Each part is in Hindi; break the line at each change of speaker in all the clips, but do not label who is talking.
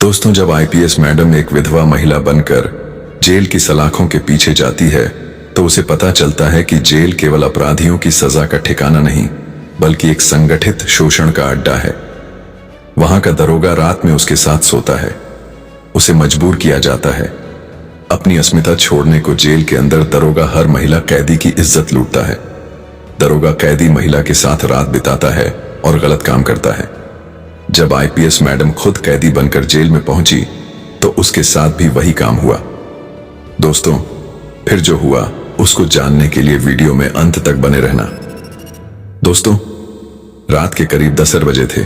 दोस्तों, जब आईपीएस मैडम एक विधवा महिला बनकर जेल की सलाखों के पीछे जाती है तो उसे पता चलता है कि जेल केवल अपराधियों की सजा का ठिकाना नहीं बल्कि एक संगठित शोषण का अड्डा है। वहां का दरोगा रात में उसके साथ सोता है। उसे मजबूर किया जाता है अपनी अस्मिता छोड़ने को। जेल के अंदर दरोगा हर महिला कैदी की इज्जत लूटता है। दरोगा कैदी महिला के साथ रात बिताता है और गलत काम करता है। जब आईपीएस मैडम खुद कैदी बनकर जेल में पहुंची तो उसके साथ भी वही काम हुआ। दोस्तों, फिर जो हुआ उसको जानने के लिए वीडियो में अंत तक बने रहना। दोस्तों, रात के करीब 10 बजे थे।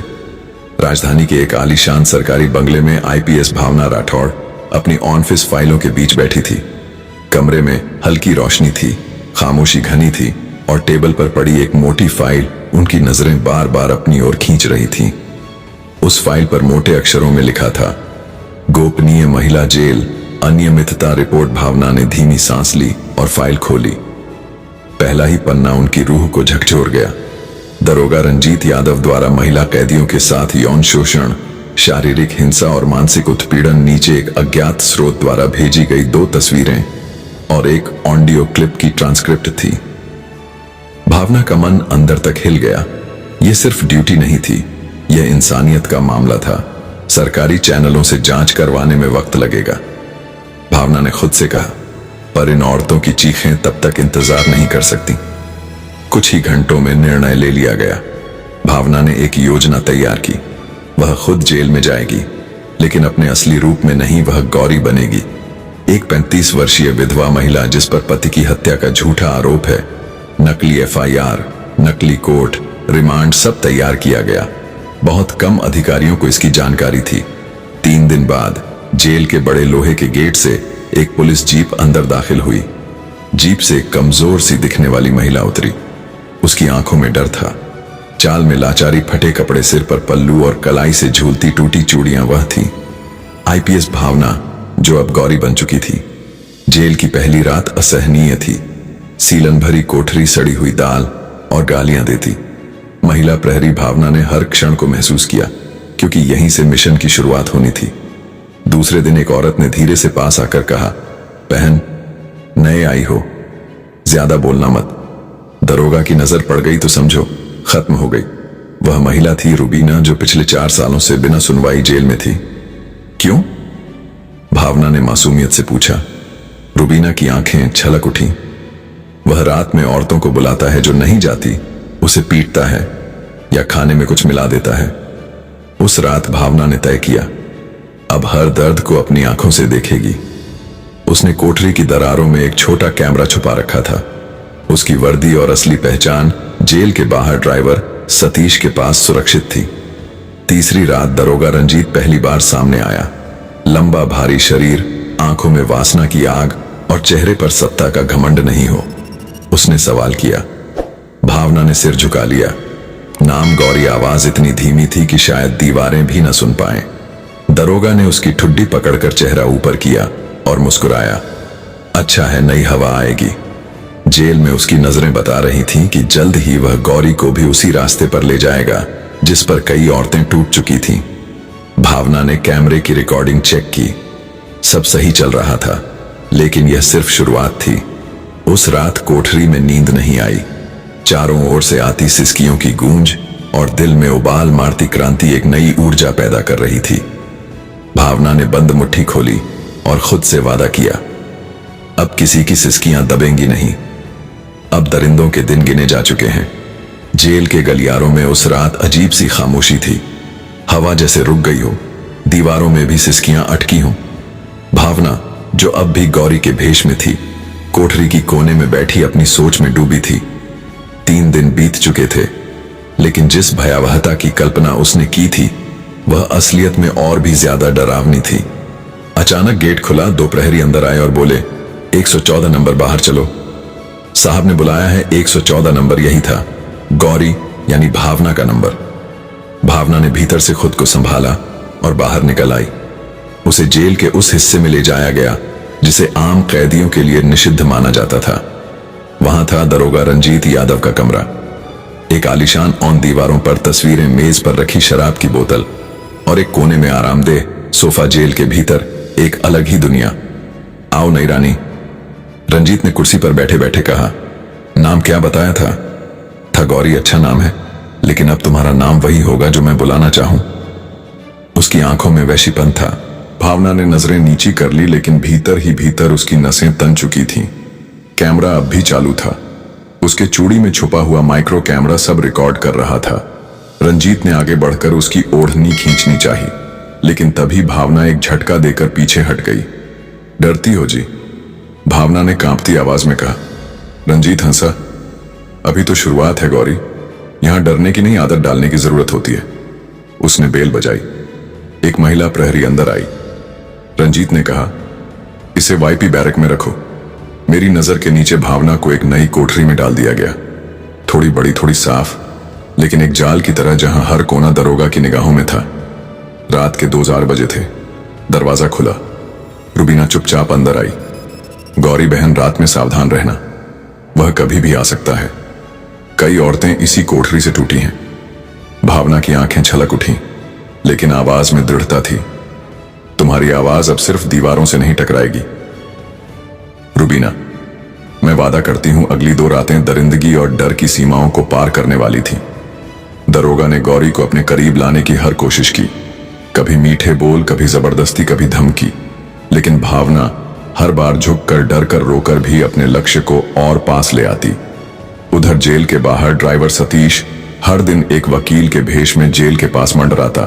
राजधानी के एक आलीशान सरकारी बंगले में आईपीएस भावना राठौड़ अपनी ऑफिस फाइलों के बीच बैठी थी। कमरे में हल्की रोशनी थी, खामोशी घनी थी और टेबल पर पड़ी एक मोटी फाइल उनकी नजरें बार बार अपनी ओर खींच रही थी। उस फाइल पर मोटे अक्षरों में लिखा था, गोपनीय महिला जेल अनियमितता रिपोर्ट। भावना ने धीमी सांस ली और फाइल खोली। पहला ही पन्ना उनकी रूह को झकझोर गया। दरोगा रंजीत यादव द्वारा महिला कैदियों के साथ यौन शोषण, शारीरिक हिंसा और मानसिक उत्पीड़न। नीचे एक अज्ञात स्रोत द्वारा भेजी गई 2 तस्वीरें और एक ऑडियो क्लिप की ट्रांसक्रिप्ट थी। भावना का मन अंदर तक हिल गया। यह सिर्फ ड्यूटी नहीं थी, यह इंसानियत का मामला था। सरकारी चैनलों से जांच करवाने में वक्त लगेगा, भावना ने खुद से कहा, पर इन औरतों की चीखें तब तक इंतजार नहीं कर सकती। कुछ ही घंटों में निर्णय ले लिया गया। भावना ने एक योजना तैयार की। वह खुद जेल में जाएगी, लेकिन अपने असली रूप में नहीं। वह गौरी बनेगी, एक 35 वर्षीय विधवा महिला जिस पर पति की हत्या का झूठा आरोप है। नकली एफआईआर, नकली कोर्ट, रिमांड सब तैयार किया गया। बहुत कम अधिकारियों को इसकी जानकारी थी। 3 दिन बाद जेल के बड़े लोहे के गेट से एक पुलिस जीप अंदर दाखिल हुई। जीप से कमजोर सी दिखने वाली महिला उतरी। उसकी आंखों में डर था, चाल में लाचारी। फटे कपड़े, सिर पर पल्लू और कलाई से झूलती टूटी चूड़ियां वह थी आईपीएस भावना, जो अब गौरी बन चुकी थी। जेल की पहली रात असहनीय थी। सीलन भरी कोठरी, सड़ी हुई दाल और गालियां देती। महिला प्रहरी भावना ने हर क्षण को महसूस किया, क्योंकि यहीं से मिशन की शुरुआत होनी थी। दूसरे दिन एक औरत ने धीरे से पास आकर कहा, बहन, नए आई हो, ज्यादा बोलना मत। दरोगा की नजर पड़ गई तो समझो खत्म हो गई। वह महिला थी रुबीना, जो पिछले 4 सालों से बिना सुनवाई जेल में थी। क्यों? भावना ने मासूमियत से पूछा। रुबीना की आंखें छलक उठी। वह रात में औरतों को बुलाता है जो नहीं जाती, उसे पीटता है या खाने में कुछ मिला देता है। उस रात भावना ने तय किया, अब हर दर्द को अपनी आंखों से देखेगी। उसने कोठरी की दरारों में एक छोटा कैमरा छुपा रखा था। उसकी वर्दी और असली पहचान जेल के बाहर ड्राइवर सतीश के पास सुरक्षित थी। तीसरी रात दरोगा रंजीत पहली बार सामने आया। लंबा भारी शरीर, आंखों में वासना की आग और चेहरे पर सत्ता का घमंड नहीं हो। उसने सवाल किया। भावना ने सिर झुका लिया। नाम गौरी। आवाज इतनी धीमी थी कि शायद दीवारें भी न सुन पाएं। दरोगा ने उसकी ठुड्डी पकड़कर चेहरा ऊपर किया और मुस्कुराया। अच्छा है, नई हवा आएगी। जेल में उसकी नजरें बता रही थीं कि जल्द ही वह गौरी को भी उसी रास्ते पर ले जाएगा जिस पर कई औरतें टूट चुकी थीं। भावना ने कैमरे की रिकॉर्डिंग चेक की। सब सही चल रहा था, लेकिन यह सिर्फ शुरुआत थी। उस रात कोठरी में नींद नहीं आई। चारों ओर से आती सिसकियों की गूंज और दिल में उबाल मारती क्रांति एक नई ऊर्जा पैदा कर रही थी। भावना ने बंद मुट्ठी खोली और खुद से वादा किया, अब किसी की सिसकियां दबेंगी नहीं। अब दरिंदों के दिन गिने जा चुके हैं। जेल के गलियारों में उस रात अजीब सी खामोशी थी। हवा जैसे रुक गई हो, दीवारों में भी सिसकियां अटकी हों। भावना, जो अब भी गौरी के भेष में थी, कोठरी की कोने में बैठी अपनी सोच में डूबी थी। 3 दिन बीत चुके थे, लेकिन जिस भयावहता की कल्पना उसने की थी वह असलियत में और भी ज्यादा डरावनी थी। अचानक गेट खुला। 2 प्रहरी अंदर आए और बोले, 114 नंबर बाहर चलो। साहब ने बुलाया है। 114 नंबर यही था, गौरी यानी भावना का नंबर। भावना ने भीतर से खुद को संभाला और बाहर निकल आई। उसे जेल के उस हिस्से में ले जाया गया जिसे आम कैदियों के लिए निषिद्ध माना जाता था। वहां था दरोगा रंजीत यादव का कमरा। एक आलीशान ऑन दीवारों पर तस्वीरें, मेज पर रखी शराब की बोतल और एक कोने में आरामदेह सोफा जेल के भीतर एक अलग ही दुनिया। आओ नई रानी, रंजीत ने कुर्सी पर बैठे बैठे कहा। नाम क्या बताया था गौरी, अच्छा नाम है, लेकिन अब तुम्हारा नाम वही होगा जो मैं बुलाना चाहूं। उसकी आंखों में वैशीपन था। भावना ने नजरें नीची कर ली, लेकिन भीतर ही भीतर उसकी नसें तन चुकी थीं। कैमरा अब भी चालू था। उसके चूड़ी में छुपा हुआ माइक्रो कैमरा सब रिकॉर्ड कर रहा था। रंजीत ने आगे बढ़कर उसकी ओढ़नी खींचनी चाही, लेकिन तभी भावना एक झटका देकर पीछे हट गई। डरती हो जी? भावना ने कांपती आवाज में कहा। रंजीत हंसा। अभी तो शुरुआत है गौरी, यहां डरने की नहीं आदत डालने की जरूरत होती है। उसने बेल बजाई। एक महिला प्रहरी अंदर आई। रंजीत ने कहा, इसे वाईपी बैरक में रखो। मेरी नजर के नीचे भावना को एक नई कोठरी में डाल दिया गया। थोड़ी बड़ी, थोड़ी साफ, लेकिन एक जाल की तरह जहां हर कोना दरोगा की निगाहों में था। रात के 2-4 बजे थे। दरवाजा खुला। रुबीना चुपचाप अंदर आई। गौरी बहन, रात में सावधान रहना, वह कभी भी आ सकता है। कई औरतें इसी कोठरी से टूटी हैं। भावना की आंखें छलक उठी, लेकिन आवाज में दृढ़ता थी। तुम्हारी आवाज अब सिर्फ दीवारों से नहीं टकराएगी। रुबीना, मैं वादा करती हूं अगली 2 रातें दरिंदगी और डर की सीमाओं को पार करने वाली थी। दरोगा ने गौरी को अपने करीब लाने की हर कोशिश की, कभी मीठे बोल, कभी जबरदस्ती, कभी धमकी, लेकिन भावना हर बार झुककर, डरकर, रोकर भी अपने लक्ष्य को और पास ले आती। उधर जेल के बाहर ड्राइवर सतीश हर दिन एक वकील के भेष में जेल के पास मंडराता,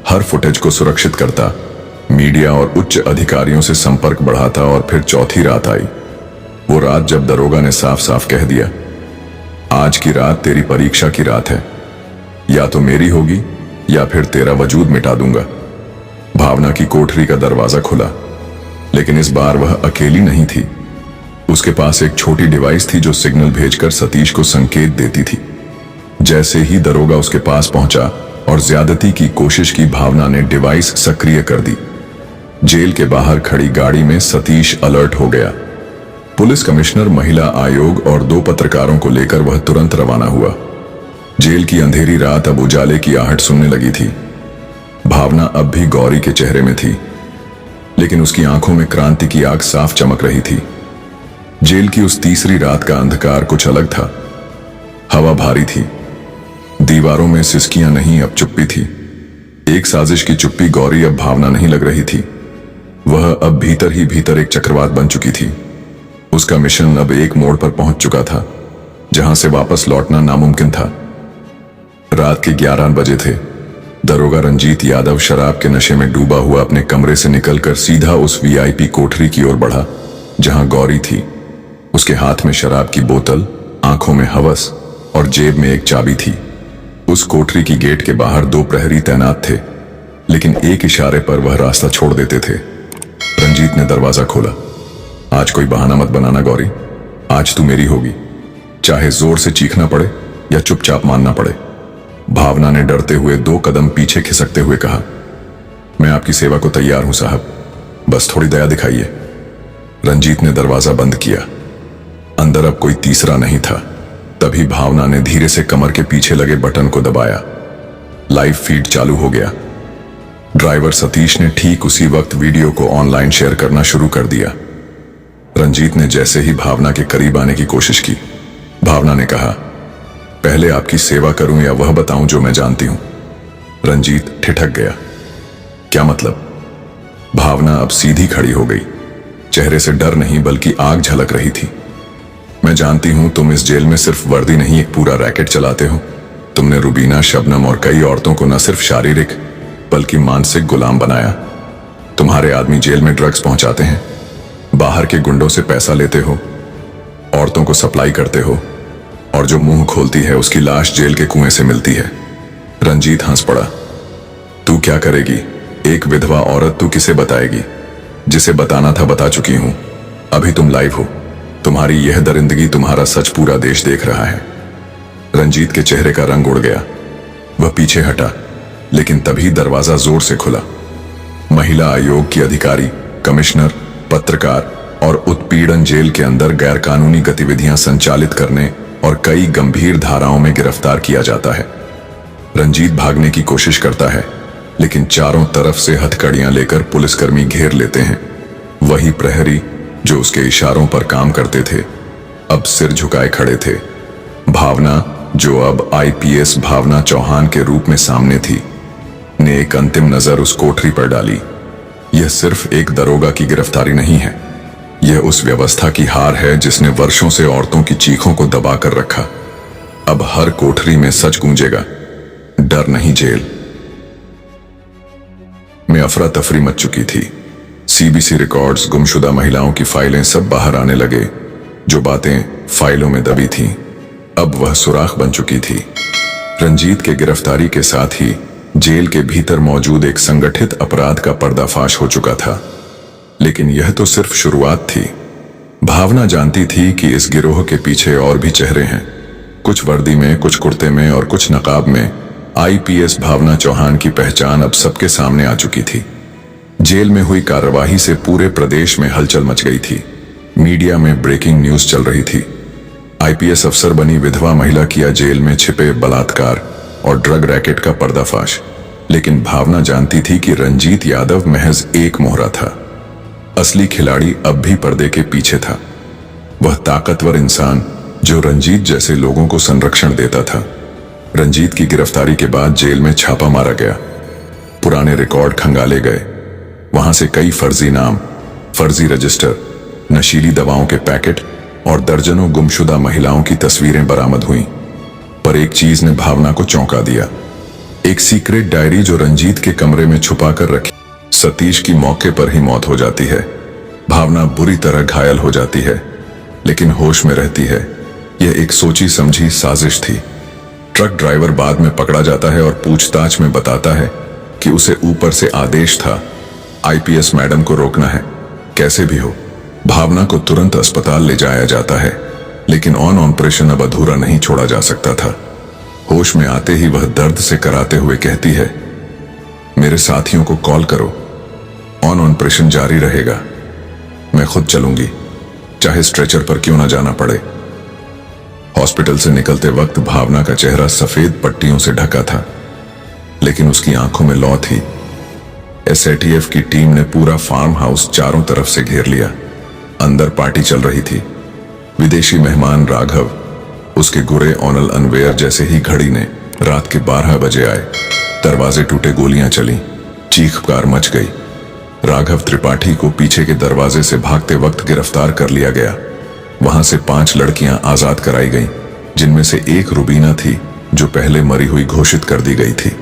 हर फुटेज को सुरक्षित करता, मीडिया और उच्च अधिकारियों से संपर्क बढ़ाता। और फिर चौथी रात आई, वो रात जब दरोगा ने साफ साफ कह दिया, आज की रात तेरी परीक्षा की रात है, या तो मेरी होगी या फिर तेरा वजूद मिटा दूंगा। भावना की कोठरी का दरवाजा खुला, लेकिन इस बार वह अकेली नहीं थी। उसके पास एक छोटी डिवाइस थी जो सिग्नल भेजकर सतीश को संकेत देती थी। जैसे ही दरोगा उसके पास पहुंचा और ज्यादती की कोशिश की, भावना ने डिवाइस सक्रिय कर दी। जेल के बाहर खड़ी गाड़ी में सतीश अलर्ट हो गया। पुलिस कमिश्नर, महिला आयोग और 2 पत्रकारों को लेकर वह तुरंत रवाना हुआ। जेल की अंधेरी रात अब उजाले की आहट सुनने लगी थी। भावना अब भी गौरी के चेहरे में थी, लेकिन उसकी आंखों में क्रांति की आग साफ चमक रही थी। जेल की उस तीसरी रात का अंधकार कुछ अलग था। हवा भारी थी, दीवारों में सिसकियां नहीं, अब चुप्पी थी। एक साजिश की चुप्पी। गौरी अब भावना नहीं लग रही थी, वह अब भीतर ही भीतर एक चक्रवात बन चुकी थी। उसका मिशन अब एक मोड़ पर पहुंच चुका था, जहां से वापस लौटना नामुमकिन था। रात के 11 बजे थे। दरोगा रंजीत यादव शराब के नशे में डूबा हुआ अपने कमरे से निकलकर सीधा उस वीआईपी कोठरी की ओर बढ़ा जहां गौरी थी। उसके हाथ में शराब की बोतल, आंखों में हवस और जेब में एक चाबी थी। उस कोठरी की गेट के बाहर 2 प्रहरी तैनात थे, लेकिन एक इशारे पर वह रास्ता छोड़ देते थे। रंजीत ने दरवाजा खोला। आज कोई बहाना मत बनाना गौरी, आज तू मेरी होगी, चाहे जोर से चीखना पड़े या चुपचाप मानना पड़े। भावना ने डरते हुए 2 कदम पीछे खिसकते हुए कहा, मैं आपकी सेवा को तैयार हूं साहब, बस थोड़ी दया दिखाइए। रंजीत ने दरवाजा बंद किया। अंदर अब कोई तीसरा नहीं था। तभी भावना ने धीरे से कमर के पीछे लगे बटन को दबाया। लाइव फीड चालू हो गया। ड्राइवर सतीश ने ठीक उसी वक्त वीडियो को ऑनलाइन शेयर करना शुरू कर दिया। रंजीत ने जैसे ही भावना के करीब आने की कोशिश की, भावना ने कहा, पहले आपकी सेवा करूं या वह बताऊं जो मैं जानती हूं। रंजीत ठिठक गया। क्या मतलब? भावना अब सीधी खड़ी हो गई। चेहरे से डर नहीं बल्कि आग झलक रही थी। मैं जानती हूं तुम इस जेल में सिर्फ वर्दी नहीं, एक पूरा रैकेट चलाते हो। तुमने रुबीना, शबनम और कई औरतों को न सिर्फ शारीरिक बल्कि मानसिक गुलाम बनाया। तुम्हारे आदमी जेल में ड्रग्स पहुंचाते हैं, बाहर के गुंडों से पैसा लेते हो, औरतों को सप्लाई करते हो, और जो मुंह खोलती है उसकी लाश जेल के कुएं से मिलती है। रंजीत हंस पड़ा। तू क्या करेगी? एक विधवा औरत तू किसे बताएगी? जिसे बताना था बता चुकी हूं। अभी तुम लाइव हो। तुम्हारी यह दरिंदगी, तुम्हारा सच पूरा देश देख रहा है। रंजीत के चेहरे का रंग उड़ गया। वह पीछे हटा, लेकिन तभी दरवाजा जोर से खुला। महिला आयोग की अधिकारी, कमिश्नर, पत्रकार और उत्पीड़न जेल के अंदर गैरकानूनी गतिविधियां संचालित करने और कई गंभीर धाराओं में गिरफ्तार किया जाता है। रंजीत भागने की कोशिश करता है, लेकिन चारों तरफ से हथकड़ियां लेकर पुलिसकर्मी घेर लेते हैं। वही प्रहरी जो उसके इशारों पर काम करते थे अब सिर झुकाए खड़े थे। भावना, जो अब आईपीएस भावना चौहान के रूप में सामने थी, ने एक अंतिम नजर उस कोठरी पर डाली। यह सिर्फ एक दरोगा की गिरफ्तारी नहीं है, यह उस व्यवस्था की हार है जिसने वर्षों से औरतों की चीखों को दबा कर रखा। अब हर कोठरी में सच गूंजेगा, डर नहीं जेल। में अफरा तफरी मच चुकी थी। सीबीसी रिकॉर्ड्स, गुमशुदा महिलाओं की फाइलें सब बाहर आने लगे। जो बातें फाइलों में दबी थीं, अब वह सुराख बन चुकी थी। रंजीत के गिरफ्तारी के साथ ही जेल के भीतर मौजूद एक संगठित अपराध का पर्दाफाश हो चुका था। लेकिन यह तो सिर्फ शुरुआत थी। भावना जानती थी कि इस गिरोह के पीछे और भी चेहरे हैं, कुछ वर्दी में, कुछ कुर्ते में और कुछ नकाब में। आईपीएस भावना चौहान की पहचान अब सबके सामने आ चुकी थी। जेल में हुई कार्यवाही से पूरे प्रदेश में हलचल मच गई थी। मीडिया में ब्रेकिंग न्यूज चल रही थी। आईपीएस अफसर बनी विधवा महिला किया जेल में छिपे बलात्कार और ड्रग रैकेट का पर्दाफाश। लेकिन भावना जानती थी कि रंजीत यादव महज एक मोहरा था। असली खिलाड़ी अब भी पर्दे के पीछे था। वह ताकतवर इंसान जो रंजीत जैसे लोगों को संरक्षण देता था। रंजीत की गिरफ्तारी के बाद जेल में छापा मारा गया। पुराने रिकॉर्ड खंगाले गए। वहां से कई फर्जी नाम, फर्जी रजिस्टर, नशीली दवाओं के पैकेट और दर्जनों गुमशुदा महिलाओं की तस्वीरें बरामद हुईं। पर एक चीज ने भावना को चौंका दिया। एक सीक्रेट डायरी जो रंजीत के कमरे में छुपा कर रखी। सतीश की मौके पर ही मौत हो जाती है। भावना बुरी तरह घायल हो जाती है, लेकिन होश में रहती है। यह एक सोची समझी साजिश थी। ट्रक ड्राइवर बाद में पकड़ा जाता है और पूछताछ में बताता है कि उसे ऊपर से आदेश था, आईपीएस मैडम को रोकना है, कैसे भी हो। भावना को तुरंत अस्पताल ले जाया जाता है, लेकिन ऑपरेशन अब अधूरा नहीं छोड़ा जा सकता था। होश में आते ही वह दर्द से कराते हुए कहती है, मेरे साथियों को कॉल करो, ऑपरेशन जारी रहेगा। मैं खुद चलूंगी, चाहे स्ट्रेचर पर क्यों ना जाना पड़े। हॉस्पिटल से निकलते वक्त भावना का चेहरा सफेद पट्टियों से ढका था, लेकिन उसकी आंखों में लौ थी। एसएटीएफ की टीम ने पूरा फार्म हाउस चारों तरफ से घेर लिया। अंदर पार्टी चल रही थी। विदेशी मेहमान राघव, उसके गुरे ओनल अनवेयर जैसे ही घड़ी ने रात के 12 बजे आए। दरवाजे टूटे, गोलियां चली, चीखकार मच गई। राघव त्रिपाठी को पीछे के दरवाजे से भागते वक्त गिरफ्तार कर लिया गया। वहां से 5 लड़कियां आजाद कराई गईं, जिनमें से एक रुबीना थी जो पहले मरी हुई घोषित कर दी गई थी।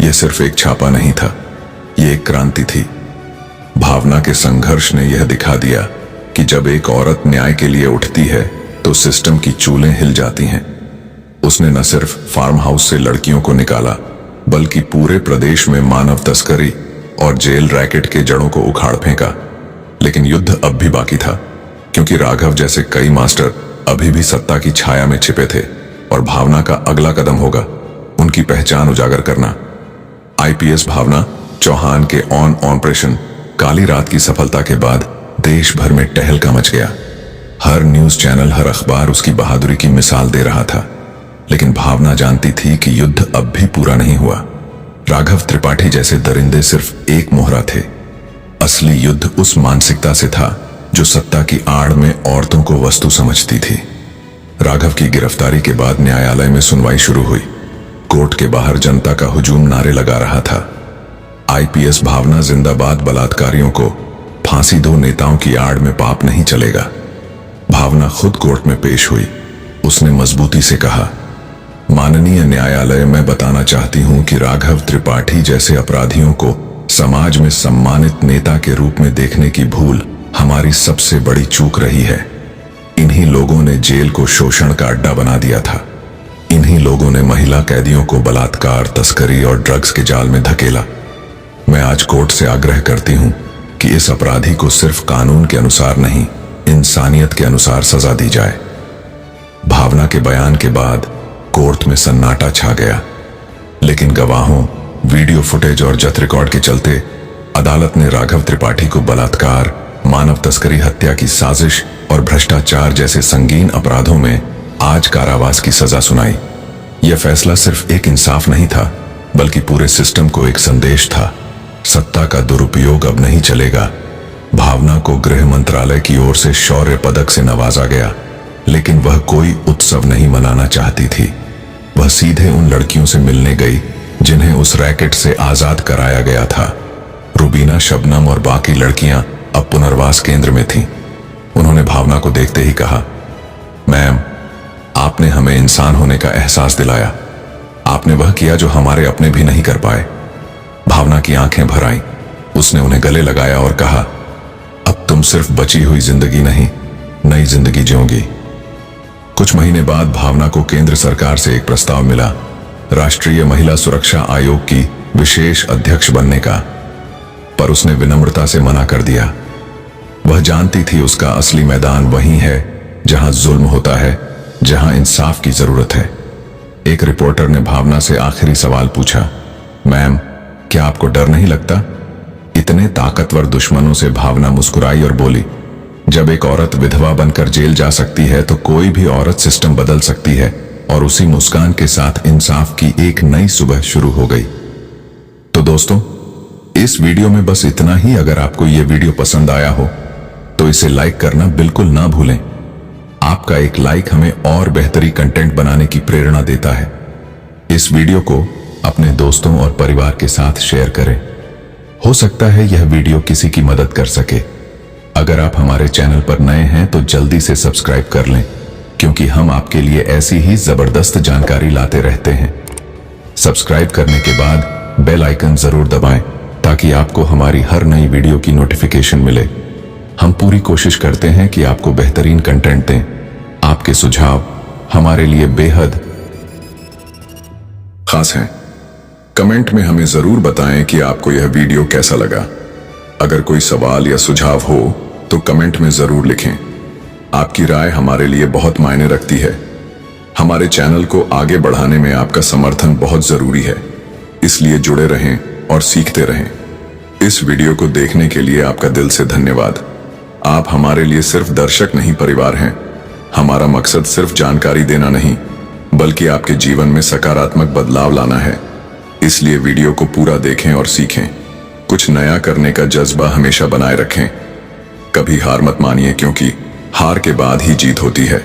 यह सिर्फ एक छापा नहीं था, यह एक क्रांति थी। भावना के संघर्ष ने यह दिखा दिया कि जब एक औरत न्याय के लिए उठती है तो सिस्टम की चूलें हिल जाती हैं। उसने न सिर्फ फार्म हाउस से लड़कियों को निकाला, बल्कि पूरे प्रदेश में मानव तस्करी और जेल रैकेट के जड़ों को उखाड़ फेंका। लेकिन युद्ध अब भी बाकी था, क्योंकि राघव जैसे कई मास्टर अभी भी सत्ता की छाया में छिपे थे। और भावना का अगला कदम होगा उनकी पहचान उजागर करना। आईपीएस भावना चौहान के ऑपरेशन काली रात की सफलता के बाद देश भर में टहलका मच गया। हर न्यूज चैनल, हर अखबार उसकी बहादुरी की मिसाल दे रहा था। लेकिन भावना जानती थी कि युद्ध अब भी पूरा नहीं हुआ। राघव त्रिपाठी जैसे दरिंदे सिर्फ एक मोहरा थे। असली युद्ध उस मानसिकता से था जो सत्ता की आड़ में औरतों को वस्तु समझती थी। राघव की गिरफ्तारी के बाद न्यायालय में सुनवाई शुरू हुई। कोर्ट के बाहर जनता का हुजूम नारे लगा रहा था, आईपीएस भावना जिंदाबाद, बलात्कारियों को फांसी दो, नेताओं की आड़ में पाप नहीं चलेगा। भावना खुद कोर्ट में पेश हुई। उसने मजबूती से कहा, माननीय न्यायालय, मैं बताना चाहती हूं कि राघव त्रिपाठी जैसे अपराधियों को समाज में सम्मानित नेता के रूप में देखने की भूल हमारी सबसे बड़ी चूक रही है। इन्हीं लोगों ने जेल को शोषण का अड्डा बना दिया था। इन्हीं लोगों ने महिला कैदियों को बलात्कार, तस्करी और ड्रग्स के जाल में धकेला। मैं आज कोर्ट से आग्रह करती हूं कि इस अपराधी को सिर्फ कानून के अनुसार नहीं, इंसानियत के अनुसार सजा दी जाए। भावना के बयान के बाद कोर्ट में सन्नाटा छा गया, लेकिन गवाहों, वीडियो फुटेज और जथ रिकॉर्ड के चलते अदालत ने राघव त्रिपाठी को बलात्कार, मानव तस्करी, हत्या की साजिश और भ्रष्टाचार जैसे संगीन अपराधों में आज कारावास की सजा सुनाई। यह फैसला सिर्फ एक इंसाफ नहीं था, बल्कि पूरे सिस्टम को एक संदेश था, सत्ता का दुरुपयोग अब नहीं चलेगा। भावना को गृह मंत्रालय की ओर से शौर्य पदक से नवाजा गया, लेकिन वह कोई उत्सव नहीं मनाना चाहती थी। वह सीधे उन लड़कियों से मिलने गई जिन्हें उस रैकेट से आजाद कराया गया था। रुबीना, शबनम और बाकी लड़कियां अब पुनर्वास केंद्र में थीं। उन्होंने भावना को देखते ही कहा, मैम, आपने हमें इंसान होने का एहसास दिलाया। आपने वह किया जो हमारे अपने भी नहीं कर पाए। भावना की आंखें भर आईं। उसने उन्हें गले लगाया और कहा, अब तुम सिर्फ बची हुई जिंदगी नहीं, नई जिंदगी जियोगी। कुछ महीने बाद भावना को केंद्र सरकार से एक प्रस्ताव मिला, राष्ट्रीय महिला सुरक्षा आयोग की विशेष अध्यक्ष बनने का, पर उसने विनम्रता से मना कर दिया। वह जानती थी उसका असली मैदान वही है जहां जुल्म होता है, जहां इंसाफ की जरूरत है। एक रिपोर्टर ने भावना से आखिरी सवाल पूछा, मैम, क्या आपको डर नहीं लगता? इतने ताकतवर दुश्मनों से भावना मुस्कुराई और बोली, जब एक औरत विधवा बनकर जेल जा सकती है तो कोई भी औरत सिस्टम बदल सकती है। और उसी मुस्कान के साथ इंसाफ की एक नई सुबह शुरू हो गई। तो दोस्तों, इस वीडियो में बस इतना ही। अगर आपको यह वीडियो पसंद आया हो तो इसे लाइक करना बिल्कुल ना भूलें। आपका एक लाइक हमें और बेहतरी कंटेंट बनाने की प्रेरणा देता है। इस वीडियो को अपने दोस्तों और परिवार के साथ शेयर करें। हो सकता है यह वीडियो किसी की मदद कर सके। अगर आप हमारे चैनल पर नए हैं तो जल्दी से सब्सक्राइब कर लें, क्योंकि हम आपके लिए ऐसी ही जबरदस्त जानकारी लाते रहते हैं। सब्सक्राइब करने के बाद बेल आइकन जरूर दबाएं ताकि आपको हमारी हर नई वीडियो की नोटिफिकेशन मिले। हम पूरी कोशिश करते हैं कि आपको बेहतरीन कंटेंट दें। आपके सुझाव हमारे लिए बेहद खास हैं। कमेंट में हमें जरूर बताएं कि आपको यह वीडियो कैसा लगा। अगर कोई सवाल या सुझाव हो तो कमेंट में जरूर लिखें। आपकी राय हमारे लिए बहुत मायने रखती है। हमारे चैनल को आगे बढ़ाने में आपका समर्थन बहुत जरूरी है, इसलिए जुड़े रहें और सीखते रहें। इस वीडियो को देखने के लिए आपका दिल से धन्यवाद। आप हमारे लिए सिर्फ दर्शक नहीं, परिवार हैं। हमारा मकसद सिर्फ जानकारी देना नहीं, बल्कि आपके जीवन में सकारात्मक बदलाव लाना है। इसलिए वीडियो को पूरा देखें और सीखें। कुछ नया करने का जज्बा हमेशा बनाए रखें। कभी हार मत मानिए, क्योंकि हार के बाद ही जीत होती है।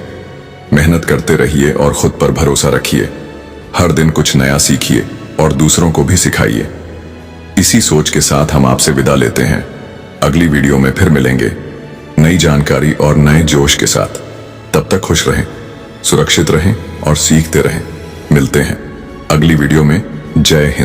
मेहनत करते रहिए और खुद पर भरोसा रखिए। हर दिन कुछ नया सीखिए और दूसरों को भी सिखाइए। इसी सोच के साथ हम आपसे विदा लेते हैं। अगली वीडियो में फिर मिलेंगे, नई जानकारी और नए जोश के साथ। तब तक खुश रहें, सुरक्षित रहें और सीखते रहें। मिलते हैं अगली वीडियो में। जय हिंद।